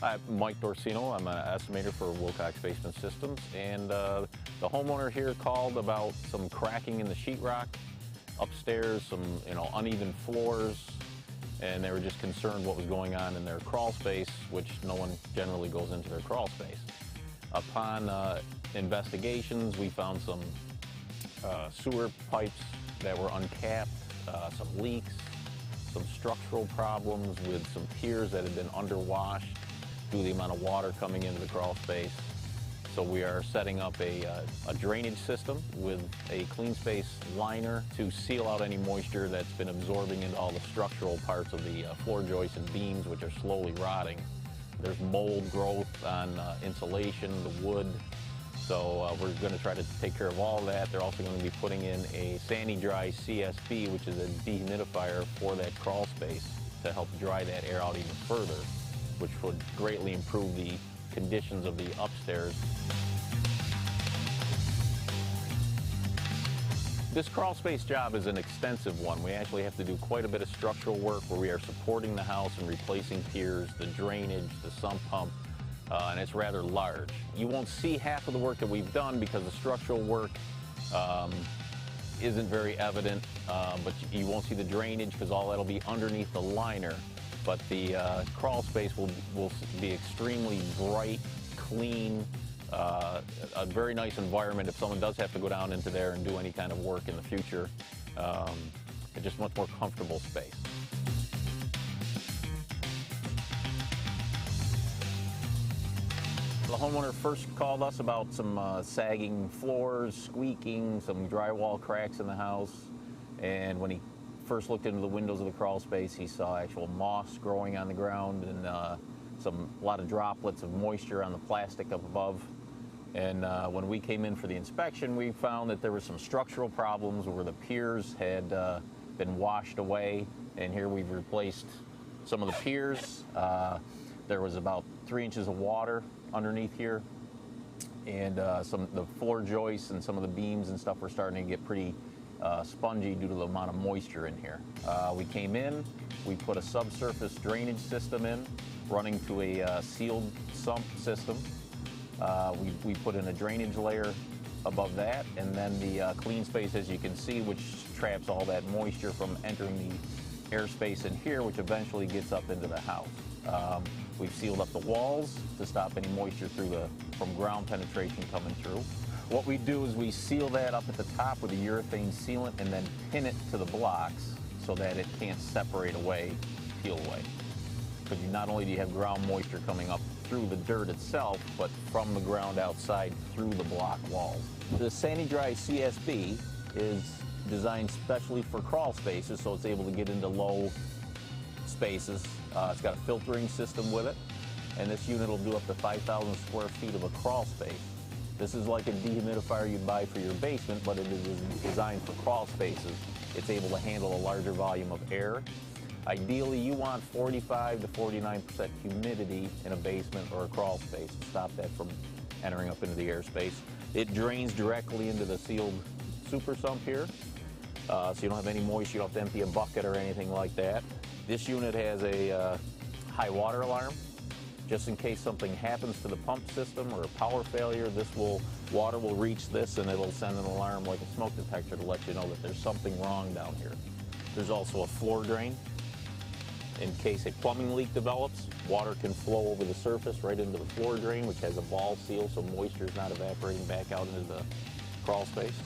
I'm Mike Dorsino. I'm an estimator for Wilcox Basement Systems, and the homeowner here called about some cracking in the sheetrock upstairs, some uneven floors, and they were just concerned what was going on in their crawl space, which no one generally goes into their crawl space. Upon investigations, we found some sewer pipes that were uncapped, some leaks, some structural problems with some piers that had been underwashed due to the amount of water coming into the crawl space. So we are setting up a drainage system with a clean space liner to seal out any moisture that's been absorbing into all the structural parts of the floor joists and beams, which are slowly rotting. There's mold growth on insulation, the wood. So we're going to try to take care of all of that. They're also going to be putting in a Sandy-Dry CSB, which is a dehumidifier for that crawl space to help dry that air out even further, which would greatly improve the conditions of the upstairs. This crawl space job is an extensive one. We actually have to do quite a bit of structural work where we are supporting the house and replacing piers, the drainage, the sump pump, and it's rather large. You won't see half of the work that we've done because the structural work isn't very evident, but you won't see the drainage because all that'll be underneath the liner. But the crawl space will be extremely bright, clean, a very nice environment if someone does have to go down into there and do any kind of work in the future. It's just much more comfortable space. The homeowner first called us about some sagging floors, squeaking, some drywall cracks in the house, and when he first looked into the windows of the crawl space, he saw actual moss growing on the ground and a lot of droplets of moisture on the plastic up above. And when we came in for the inspection, we found that there were some structural problems where the piers had been washed away, and here we've replaced some of the piers. There was about 3 inches of water underneath here, and the floor joists and some of the beams and stuff were starting to get pretty spongy due to the amount of moisture in here. We came in, we put a subsurface drainage system in, running to a sealed sump system. We put in a drainage layer above that, and then the clean space, as you can see, which traps all that moisture from entering the airspace in here, which eventually gets up into the house. We've sealed up the walls to stop any moisture from ground penetration coming through. What we do is we seal that up at the top with a urethane sealant and then pin it to the blocks so that it can't separate away, peel away. Because not only do you have ground moisture coming up through the dirt itself, but from the ground outside through the block walls. The Sandy-Dry CSB is designed specially for crawl spaces, so it's able to get into low spaces. It's got a filtering system with it, and this unit will do up to 5,000 square feet of a crawl space. This is like a dehumidifier you'd buy for your basement, but it is designed for crawl spaces. It's able to handle a larger volume of air. Ideally, you want 45 to 49% humidity in a basement or a crawl space to stop that from entering up into the airspace. It drains directly into the sealed super sump here, so you don't have any moisture. You don't have to empty a bucket or anything like that. This unit has a high water alarm. Just in case something happens to the pump system or a power failure, water will reach this and it'll send an alarm like a smoke detector to let you know that there's something wrong down here. There's also a floor drain. In case a plumbing leak develops, water can flow over the surface right into the floor drain, which has a ball seal so moisture is not evaporating back out into the crawl space.